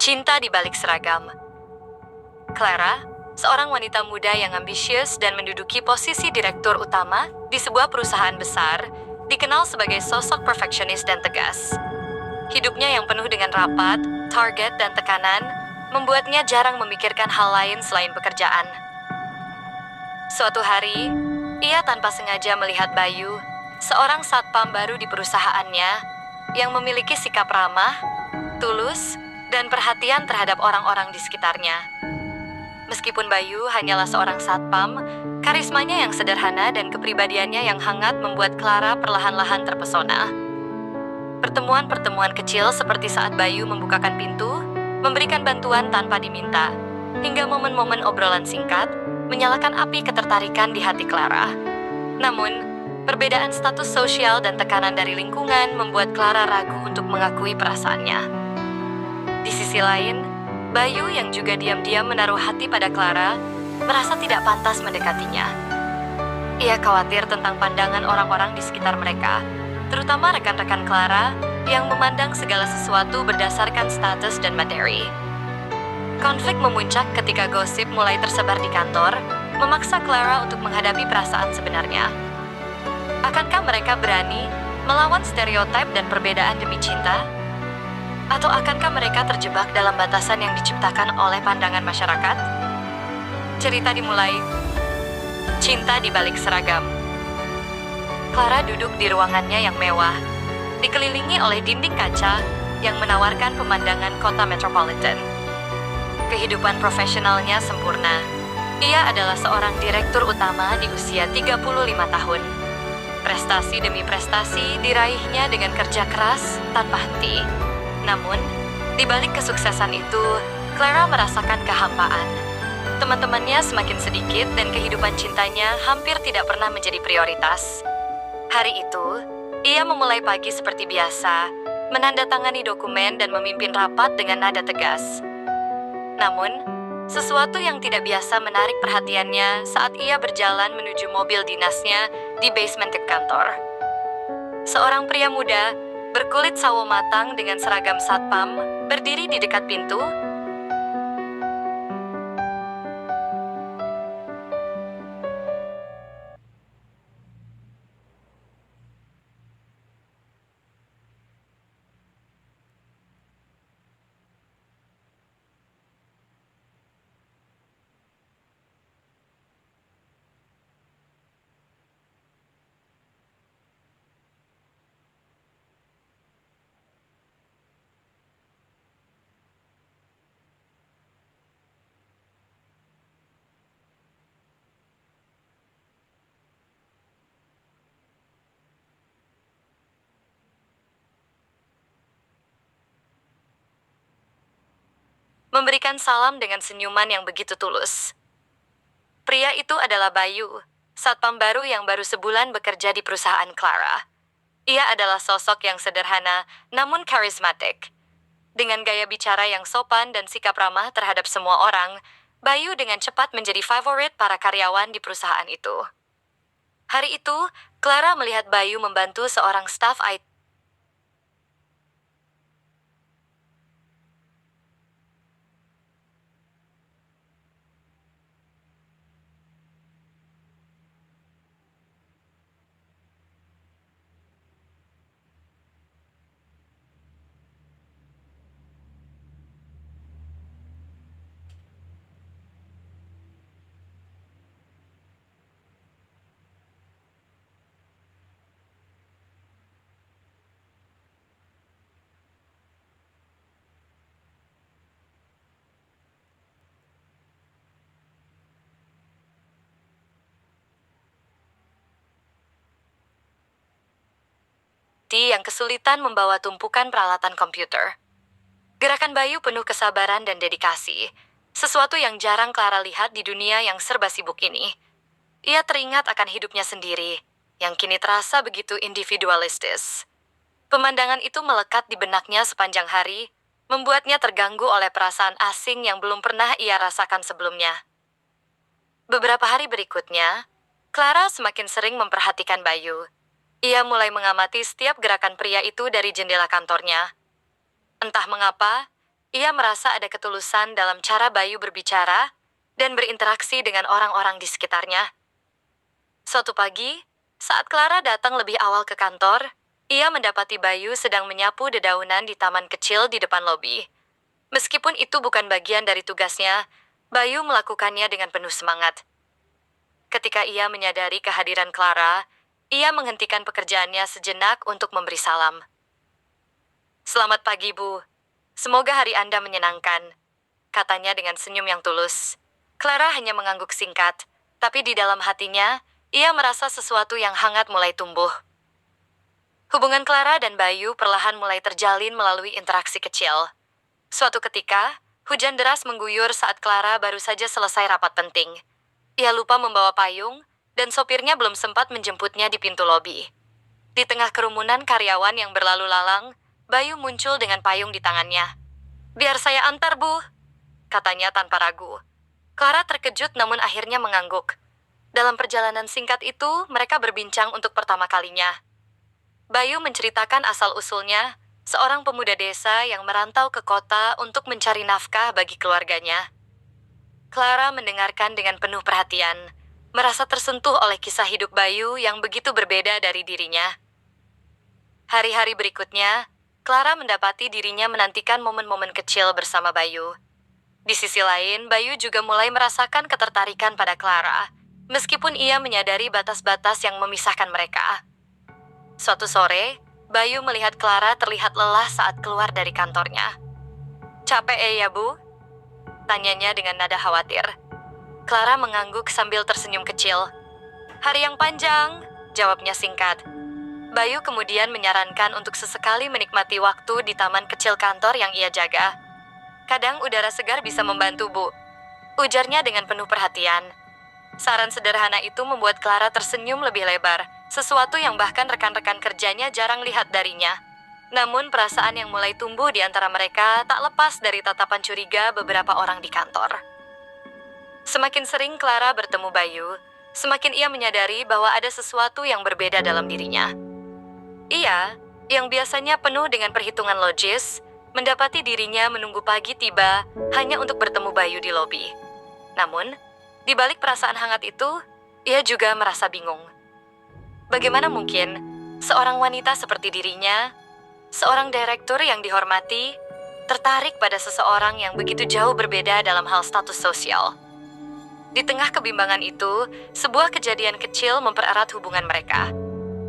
Cinta di balik seragam. Clara, seorang wanita muda yang ambisius dan menduduki posisi direktur utama di sebuah perusahaan besar, dikenal sebagai sosok perfeksionis dan tegas. Hidupnya yang penuh dengan rapat, target, dan tekanan membuatnya jarang memikirkan hal lain selain pekerjaan. Suatu hari, ia tanpa sengaja melihat Bayu, seorang satpam baru di perusahaannya, yang memiliki sikap ramah, tulus, dan perhatian terhadap orang-orang di sekitarnya. Meskipun Bayu hanyalah seorang satpam, karismanya yang sederhana dan kepribadiannya yang hangat membuat Clara perlahan-lahan terpesona. Pertemuan-pertemuan kecil seperti saat Bayu membukakan pintu, memberikan bantuan tanpa diminta, hingga momen-momen obrolan singkat, menyalakan api ketertarikan di hati Clara. Namun, perbedaan status sosial dan tekanan dari lingkungan membuat Clara ragu untuk mengakui perasaannya. Di sisi lain, Bayu yang juga diam-diam menaruh hati pada Clara, merasa tidak pantas mendekatinya. Ia khawatir tentang pandangan orang-orang di sekitar mereka, terutama rekan-rekan Clara yang memandang segala sesuatu berdasarkan status dan materi. Konflik memuncak ketika gosip mulai tersebar di kantor, memaksa Clara untuk menghadapi perasaan sebenarnya. Akankah mereka berani melawan stereotip dan perbedaan demi cinta? Atau akankah mereka terjebak dalam batasan yang diciptakan oleh pandangan masyarakat? Cerita dimulai. Cinta di balik seragam. Clara duduk di ruangannya yang mewah, dikelilingi oleh dinding kaca yang menawarkan pemandangan kota metropolitan. Kehidupan profesionalnya sempurna. Ia adalah seorang direktur utama di usia 35 tahun. Prestasi demi prestasi diraihnya dengan kerja keras tanpa henti. Namun, di balik kesuksesan itu, Clara merasakan kehampaan. Teman-temannya semakin sedikit dan kehidupan cintanya hampir tidak pernah menjadi prioritas. Hari itu, ia memulai pagi seperti biasa, menandatangani dokumen dan memimpin rapat dengan nada tegas. Namun, sesuatu yang tidak biasa menarik perhatiannya saat ia berjalan menuju mobil dinasnya di basement kantor. Seorang pria muda berkulit sawo matang dengan seragam satpam berdiri di dekat pintu. Memberikan salam dengan senyuman yang begitu tulus. Pria itu adalah Bayu, satpam baru yang baru sebulan bekerja di perusahaan Clara. Ia adalah sosok yang sederhana, namun karismatik. Dengan gaya bicara yang sopan dan sikap ramah terhadap semua orang, Bayu dengan cepat menjadi favorit para karyawan di perusahaan itu. Hari itu, Clara melihat Bayu membantu seorang staf IT. yang kesulitan membawa tumpukan peralatan komputer. Gerakan Bayu penuh kesabaran dan dedikasi, sesuatu yang jarang Clara lihat di dunia yang serba sibuk ini. Ia teringat akan hidupnya sendiri, yang kini terasa begitu individualistis. Pemandangan itu melekat di benaknya sepanjang hari, membuatnya terganggu oleh perasaan asing yang belum pernah ia rasakan sebelumnya. Beberapa hari berikutnya, Clara semakin sering memperhatikan Bayu. Ia mulai mengamati setiap gerakan pria itu dari jendela kantornya. Entah mengapa, Ia merasa ada ketulusan dalam cara Bayu berbicara dan berinteraksi dengan orang-orang di sekitarnya. Suatu pagi, saat Clara datang lebih awal ke kantor, ia mendapati Bayu sedang menyapu dedaunan di taman kecil di depan lobi. Meskipun itu bukan bagian dari tugasnya, Bayu melakukannya dengan penuh semangat. Ketika ia menyadari kehadiran Clara, ia menghentikan pekerjaannya sejenak untuk memberi salam. "Selamat pagi, Bu. Semoga hari Anda menyenangkan," katanya dengan senyum yang tulus. Clara hanya mengangguk singkat, tapi di dalam hatinya, ia merasa sesuatu yang hangat mulai tumbuh. Hubungan Clara dan Bayu perlahan mulai terjalin melalui interaksi kecil. Suatu ketika, hujan deras mengguyur saat Clara baru saja selesai rapat penting. Ia lupa membawa payung, dan sopirnya belum sempat menjemputnya di pintu lobi. Di tengah kerumunan karyawan yang berlalu lalang, Bayu muncul dengan payung di tangannya. "Biar saya antar, Bu," katanya tanpa ragu. Clara terkejut namun akhirnya mengangguk. Dalam perjalanan singkat itu, mereka berbincang untuk pertama kalinya. Bayu menceritakan asal-usulnya, seorang pemuda desa yang merantau ke kota untuk mencari nafkah bagi keluarganya. Clara mendengarkan dengan penuh perhatian, merasa tersentuh oleh kisah hidup Bayu yang begitu berbeda dari dirinya. Hari-hari berikutnya, Clara mendapati dirinya menantikan momen-momen kecil bersama Bayu. Di sisi lain, Bayu juga mulai merasakan ketertarikan pada Clara, meskipun ia menyadari batas-batas yang memisahkan mereka. Suatu sore, Bayu melihat Clara terlihat lelah saat keluar dari kantornya. "Capek ya, Bu?" tanyanya dengan nada khawatir. Clara mengangguk sambil tersenyum kecil. "Hari yang panjang," jawabnya singkat. Bayu kemudian menyarankan untuk sesekali menikmati waktu di taman kecil kantor yang ia jaga. "Kadang udara segar bisa membantu, Bu," ujarnya dengan penuh perhatian. Saran sederhana itu membuat Clara tersenyum lebih lebar, sesuatu yang bahkan rekan-rekan kerjanya jarang lihat darinya. Namun perasaan yang mulai tumbuh di antara mereka tak lepas dari tatapan curiga beberapa orang di kantor. Semakin sering Clara bertemu Bayu, semakin ia menyadari bahwa ada sesuatu yang berbeda dalam dirinya. Ia, yang biasanya penuh dengan perhitungan logis, mendapati dirinya menunggu pagi tiba hanya untuk bertemu Bayu di lobi. Namun, di balik perasaan hangat itu, ia juga merasa bingung. Bagaimana mungkin seorang wanita seperti dirinya, seorang direktur yang dihormati, tertarik pada seseorang yang begitu jauh berbeda dalam hal status sosial? Di tengah kebimbangan itu, sebuah kejadian kecil mempererat hubungan mereka.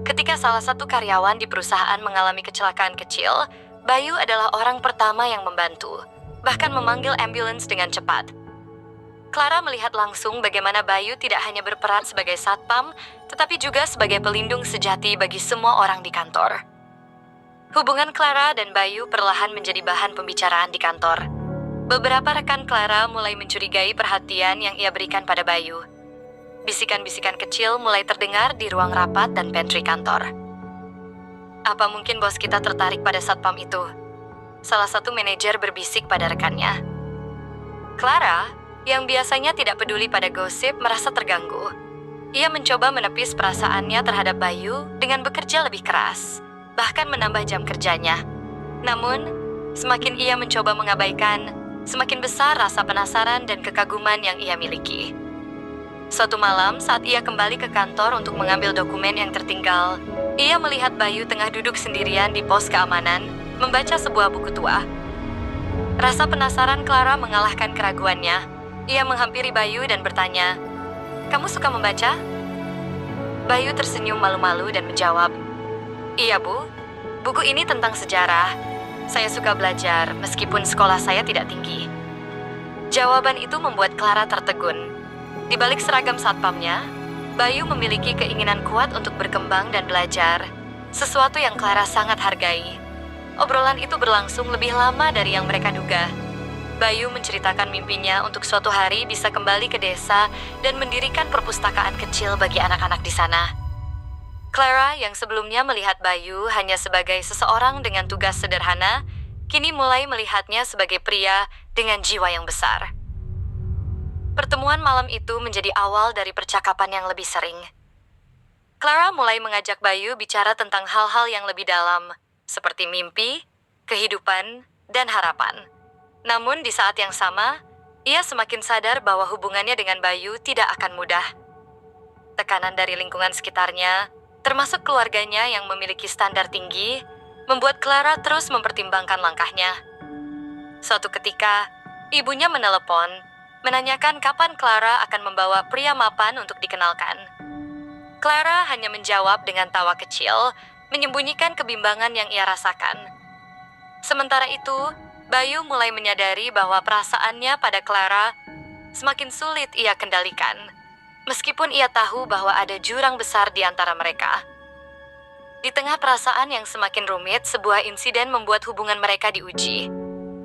Ketika salah satu karyawan di perusahaan mengalami kecelakaan kecil, Bayu adalah orang pertama yang membantu, bahkan memanggil ambulans dengan cepat. Clara melihat langsung bagaimana Bayu tidak hanya berperan sebagai satpam, tetapi juga sebagai pelindung sejati bagi semua orang di kantor. Hubungan Clara dan Bayu perlahan menjadi bahan pembicaraan di kantor. Beberapa rekan Clara mulai mencurigai perhatian yang ia berikan pada Bayu. Bisikan-bisikan kecil mulai terdengar di ruang rapat dan pantry kantor. "Apa mungkin bos kita tertarik pada satpam itu?" salah satu manajer berbisik pada rekannya. Clara, yang biasanya tidak peduli pada gosip, merasa terganggu. Ia mencoba menepis perasaannya terhadap Bayu dengan bekerja lebih keras, bahkan menambah jam kerjanya. Namun, semakin ia mencoba mengabaikan, semakin besar rasa penasaran dan kekaguman yang ia miliki. Suatu malam, saat ia kembali ke kantor untuk mengambil dokumen yang tertinggal, ia melihat Bayu tengah duduk sendirian di pos keamanan, membaca sebuah buku tua. Rasa penasaran Clara mengalahkan keraguannya. Ia menghampiri Bayu dan bertanya, "Kamu suka membaca?" Bayu tersenyum malu-malu dan menjawab, "Iya, Bu. Buku ini tentang sejarah. Saya suka belajar meskipun sekolah saya tidak tinggi." Jawaban itu membuat Clara tertegun. Di balik seragam satpamnya, Bayu memiliki keinginan kuat untuk berkembang dan belajar, sesuatu yang Clara sangat hargai. Obrolan itu berlangsung lebih lama dari yang mereka duga. Bayu menceritakan mimpinya untuk suatu hari bisa kembali ke desa dan mendirikan perpustakaan kecil bagi anak-anak di sana. Clara yang sebelumnya melihat Bayu hanya sebagai seseorang dengan tugas sederhana, kini mulai melihatnya sebagai pria dengan jiwa yang besar. Pertemuan malam itu menjadi awal dari percakapan yang lebih sering. Clara mulai mengajak Bayu bicara tentang hal-hal yang lebih dalam, seperti mimpi, kehidupan, dan harapan. Namun di saat yang sama, ia semakin sadar bahwa hubungannya dengan Bayu tidak akan mudah. Tekanan dari lingkungan sekitarnya, termasuk keluarganya yang memiliki standar tinggi, membuat Clara terus mempertimbangkan langkahnya. Suatu ketika, ibunya menelepon, menanyakan kapan Clara akan membawa pria mapan untuk dikenalkan. Clara hanya menjawab dengan tawa kecil, menyembunyikan kebimbangan yang ia rasakan. Sementara itu, Bayu mulai menyadari bahwa perasaannya pada Clara semakin sulit ia kendalikan, meskipun ia tahu bahwa ada jurang besar di antara mereka. Di tengah perasaan yang semakin rumit, sebuah insiden membuat hubungan mereka diuji.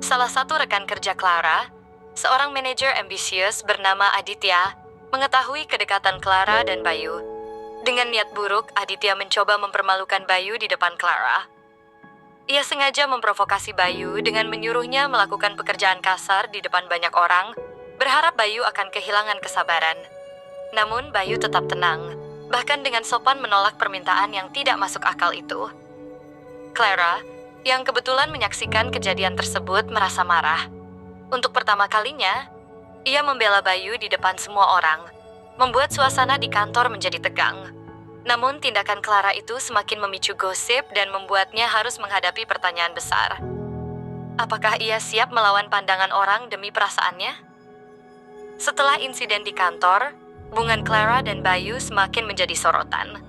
Salah satu rekan kerja Clara, seorang manajer ambisius bernama Aditya, mengetahui kedekatan Clara dan Bayu. Dengan niat buruk, Aditya mencoba mempermalukan Bayu di depan Clara. Ia sengaja memprovokasi Bayu dengan menyuruhnya melakukan pekerjaan kasar di depan banyak orang, berharap Bayu akan kehilangan kesabaran. Namun Bayu tetap tenang, bahkan dengan sopan menolak permintaan yang tidak masuk akal itu. Clara, yang kebetulan menyaksikan kejadian tersebut, merasa marah. Untuk pertama kalinya, ia membela Bayu di depan semua orang, membuat suasana di kantor menjadi tegang. Namun tindakan Clara itu semakin memicu gosip dan membuatnya harus menghadapi pertanyaan besar. Apakah ia siap melawan pandangan orang demi perasaannya? Setelah insiden di kantor, hubungan Clara dan Bayu semakin menjadi sorotan.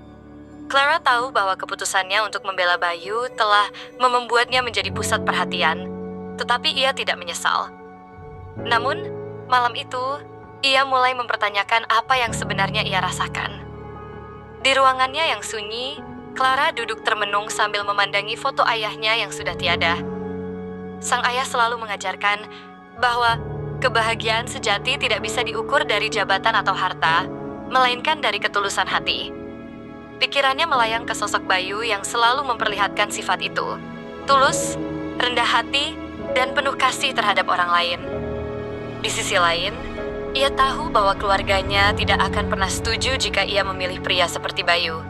Clara tahu bahwa keputusannya untuk membela Bayu telah membuatnya menjadi pusat perhatian, tetapi ia tidak menyesal. Namun, malam itu, ia mulai mempertanyakan apa yang sebenarnya ia rasakan. Di ruangannya yang sunyi, Clara duduk termenung sambil memandangi foto ayahnya yang sudah tiada. Sang ayah selalu mengajarkan bahwa kebahagiaan sejati tidak bisa diukur dari jabatan atau harta, melainkan dari ketulusan hati. Pikirannya melayang ke sosok Bayu yang selalu memperlihatkan sifat itu, tulus, rendah hati, dan penuh kasih terhadap orang lain. Di sisi lain, ia tahu bahwa keluarganya tidak akan pernah setuju jika ia memilih pria seperti Bayu.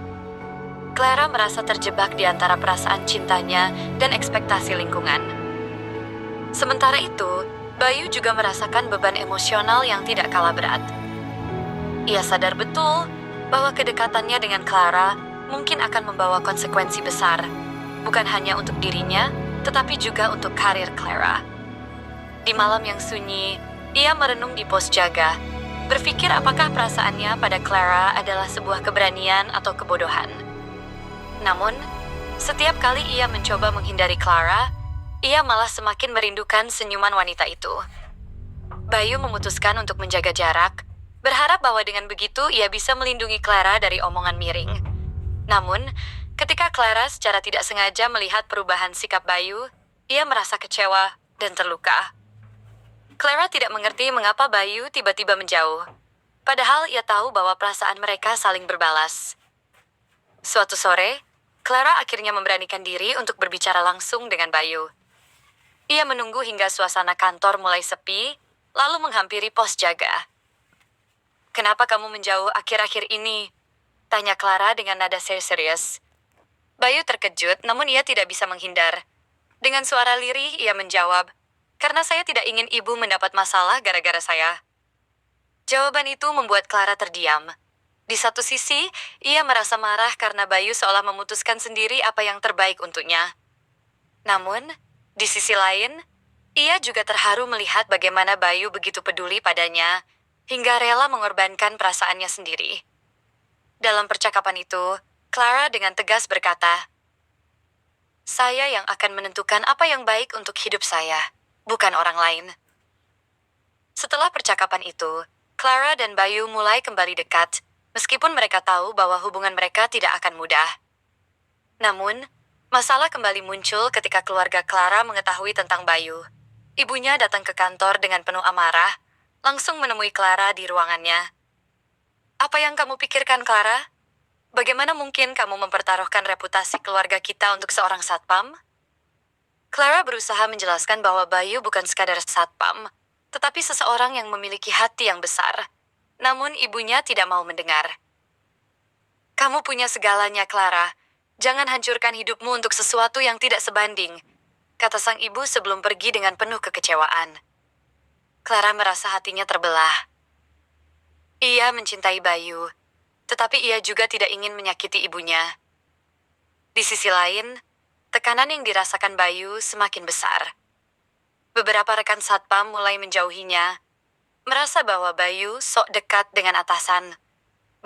Clara merasa terjebak di antara perasaan cintanya dan ekspektasi lingkungan. Sementara itu, Bayu juga merasakan beban emosional yang tidak kalah berat. Ia sadar betul bahwa kedekatannya dengan Clara mungkin akan membawa konsekuensi besar, bukan hanya untuk dirinya, tetapi juga untuk karir Clara. Di malam yang sunyi, ia merenung di pos jaga, berpikir apakah perasaannya pada Clara adalah sebuah keberanian atau kebodohan. Namun, setiap kali ia mencoba menghindari Clara, ia malah semakin merindukan senyuman wanita itu. Bayu memutuskan untuk menjaga jarak, berharap bahwa dengan begitu ia bisa melindungi Clara dari omongan miring. Namun, ketika Clara secara tidak sengaja melihat perubahan sikap Bayu, ia merasa kecewa dan terluka. Clara tidak mengerti mengapa Bayu tiba-tiba menjauh, padahal ia tahu bahwa perasaan mereka saling berbalas. Suatu sore, Clara akhirnya memberanikan diri untuk berbicara langsung dengan Bayu. Ia menunggu hingga suasana kantor mulai sepi, lalu menghampiri pos jaga. "Kenapa kamu menjauh akhir-akhir ini?" tanya Clara dengan nada serius. Bayu terkejut, namun ia tidak bisa menghindar. Dengan suara lirih, ia menjawab, "Karena saya tidak ingin ibu mendapat masalah gara-gara saya." Jawaban itu membuat Clara terdiam. Di satu sisi, ia merasa marah karena Bayu seolah memutuskan sendiri apa yang terbaik untuknya. Namun, di sisi lain, ia juga terharu melihat bagaimana Bayu begitu peduli padanya, hingga rela mengorbankan perasaannya sendiri. Dalam percakapan itu, Clara dengan tegas berkata, "Saya yang akan menentukan apa yang baik untuk hidup saya, bukan orang lain." Setelah percakapan itu, Clara dan Bayu mulai kembali dekat, meskipun mereka tahu bahwa hubungan mereka tidak akan mudah. Namun, masalah kembali muncul ketika keluarga Clara mengetahui tentang Bayu. Ibunya datang ke kantor dengan penuh amarah, langsung menemui Clara di ruangannya. "Apa yang kamu pikirkan, Clara? Bagaimana mungkin kamu mempertaruhkan reputasi keluarga kita untuk seorang satpam?" Clara berusaha menjelaskan bahwa Bayu bukan sekadar satpam, tetapi seseorang yang memiliki hati yang besar. Namun ibunya tidak mau mendengar. "Kamu punya segalanya, Clara. Jangan hancurkan hidupmu untuk sesuatu yang tidak sebanding. kata sang ibu sebelum pergi dengan penuh kekecewaan. Clara merasa hatinya terbelah. Ia mencintai Bayu, tetapi ia juga tidak ingin menyakiti ibunya. Di sisi lain, tekanan yang dirasakan Bayu semakin besar. Beberapa rekan satpam mulai menjauhinya, merasa bahwa Bayu sok dekat dengan atasan.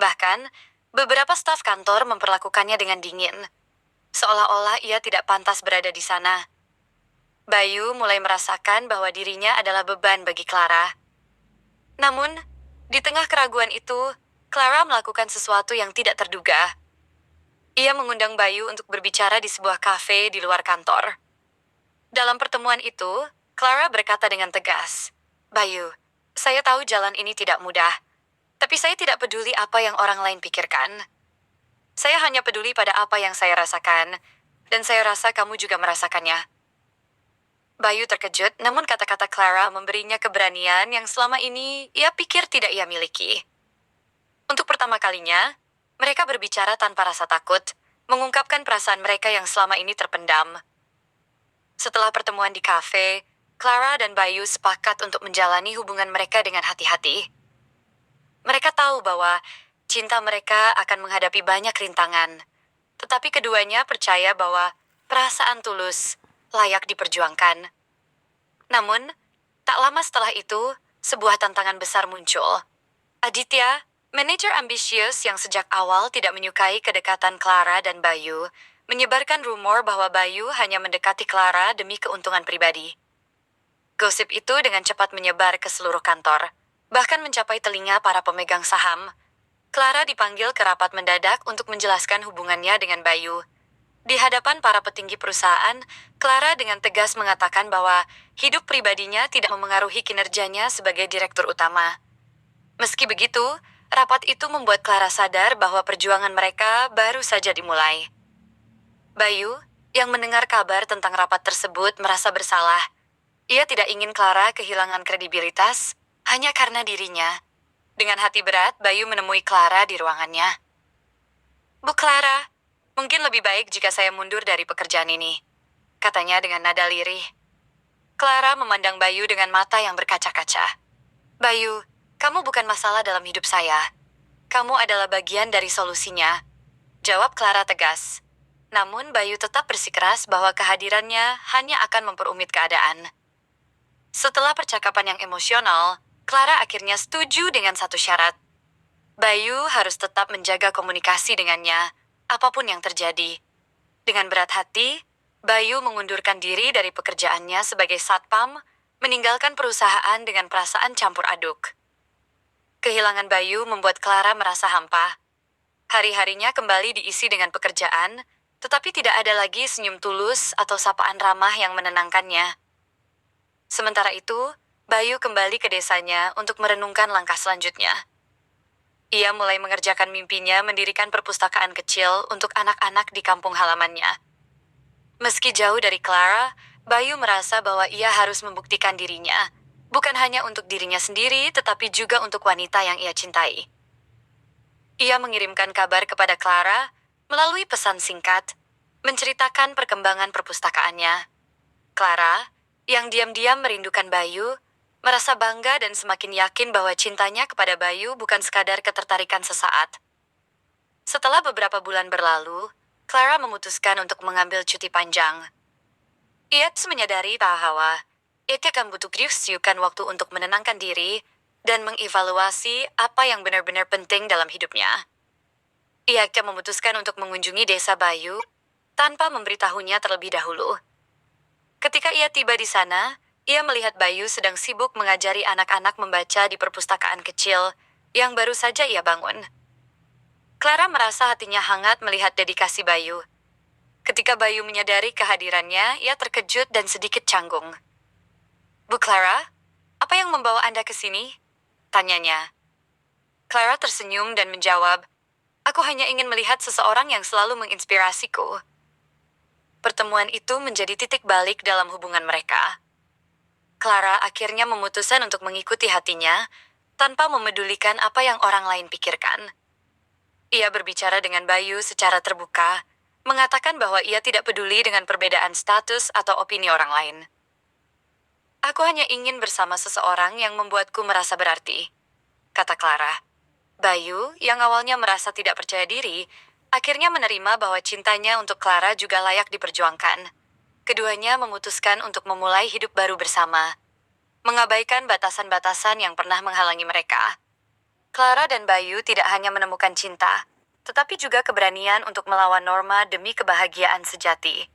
Bahkan, beberapa staf kantor memperlakukannya dengan dingin, seolah-olah ia tidak pantas berada di sana. Bayu mulai merasakan bahwa dirinya adalah beban bagi Clara. Namun, di tengah keraguan itu, Clara melakukan sesuatu yang tidak terduga. Ia mengundang Bayu untuk berbicara di sebuah kafe di luar kantor. Dalam pertemuan itu, Clara berkata dengan tegas, "Bayu, saya tahu jalan ini tidak mudah, tapi saya tidak peduli apa yang orang lain pikirkan. Saya hanya peduli pada apa yang saya rasakan, dan saya rasa kamu juga merasakannya." Bayu terkejut, namun kata-kata Clara memberinya keberanian yang selama ini ia pikir tidak ia miliki. Untuk pertama kalinya, mereka berbicara tanpa rasa takut, mengungkapkan perasaan mereka yang selama ini terpendam. Setelah pertemuan di kafe, Clara dan Bayu sepakat untuk menjalani hubungan mereka dengan hati-hati. Mereka tahu bahwa cinta mereka akan menghadapi banyak rintangan, tetapi keduanya percaya bahwa perasaan tulus layak diperjuangkan. Namun, tak lama setelah itu, sebuah tantangan besar muncul. Aditya, manajer ambisius yang sejak awal tidak menyukai kedekatan Clara dan Bayu, menyebarkan rumor bahwa Bayu hanya mendekati Clara demi keuntungan pribadi. Gosip itu dengan cepat menyebar ke seluruh kantor, bahkan mencapai telinga para pemegang saham. Clara dipanggil ke rapat mendadak untuk menjelaskan hubungannya dengan Bayu. Di hadapan para petinggi perusahaan, Clara dengan tegas mengatakan bahwa hidup pribadinya tidak memengaruhi kinerjanya sebagai direktur utama. Meski begitu, rapat itu membuat Clara sadar bahwa perjuangan mereka baru saja dimulai. Bayu, yang mendengar kabar tentang rapat tersebut, merasa bersalah. Ia tidak ingin Clara kehilangan kredibilitas hanya karena dirinya. Dengan hati berat, Bayu menemui Clara di ruangannya. "Bu Clara, mungkin lebih baik jika saya mundur dari pekerjaan ini," katanya dengan nada lirih. Clara memandang Bayu dengan mata yang berkaca-kaca. "Bayu, kamu bukan masalah dalam hidup saya. Kamu adalah bagian dari solusinya," jawab Clara tegas. Namun Bayu tetap bersikeras bahwa kehadirannya hanya akan memperumit keadaan. Setelah percakapan yang emosional, Clara akhirnya setuju dengan satu syarat. Bayu harus tetap menjaga komunikasi dengannya, apapun yang terjadi. Dengan berat hati, Bayu mengundurkan diri dari pekerjaannya sebagai satpam, meninggalkan perusahaan dengan perasaan campur aduk. Kehilangan Bayu membuat Clara merasa hampa. Hari-harinya kembali diisi dengan pekerjaan, tetapi tidak ada lagi senyum tulus atau sapaan ramah yang menenangkannya. Sementara itu, Bayu kembali ke desanya untuk merenungkan langkah selanjutnya. Ia mulai mengerjakan mimpinya mendirikan perpustakaan kecil untuk anak-anak di kampung halamannya. Meski jauh dari Clara, Bayu merasa bahwa ia harus membuktikan dirinya, bukan hanya untuk dirinya sendiri, tetapi juga untuk wanita yang ia cintai. Ia mengirimkan kabar kepada Clara melalui pesan singkat, menceritakan perkembangan perpustakaannya. Clara, yang diam-diam merindukan Bayu, merasa bangga dan semakin yakin bahwa cintanya kepada Bayu bukan sekadar ketertarikan sesaat. Setelah beberapa bulan berlalu, Clara memutuskan untuk mengambil cuti panjang. Ia menyadari bahwa ia akan butuh waktu untuk menenangkan diri dan mengevaluasi apa yang benar-benar penting dalam hidupnya. Ia memutuskan untuk mengunjungi desa Bayu tanpa memberitahunya terlebih dahulu. Ketika ia tiba di sana, ia melihat Bayu sedang sibuk mengajari anak-anak membaca di perpustakaan kecil yang baru saja ia bangun. Clara merasa hatinya hangat melihat dedikasi Bayu. Ketika Bayu menyadari kehadirannya, ia terkejut dan sedikit canggung. "Bu Clara, apa yang membawa Anda ke sini?" tanyanya. Clara tersenyum dan menjawab, "Aku hanya ingin melihat seseorang yang selalu menginspirasiku." Pertemuan itu menjadi titik balik dalam hubungan mereka. Clara akhirnya memutuskan untuk mengikuti hatinya tanpa memedulikan apa yang orang lain pikirkan. Ia berbicara dengan Bayu secara terbuka, mengatakan bahwa ia tidak peduli dengan perbedaan status atau opini orang lain. Aku hanya ingin bersama seseorang yang membuatku merasa berarti, kata Clara. Bayu, yang awalnya merasa tidak percaya diri, akhirnya menerima bahwa cintanya untuk Clara juga layak diperjuangkan. Keduanya memutuskan untuk memulai hidup baru bersama, mengabaikan batasan-batasan yang pernah menghalangi mereka. Clara dan Bayu tidak hanya menemukan cinta, tetapi juga keberanian untuk melawan norma demi kebahagiaan sejati.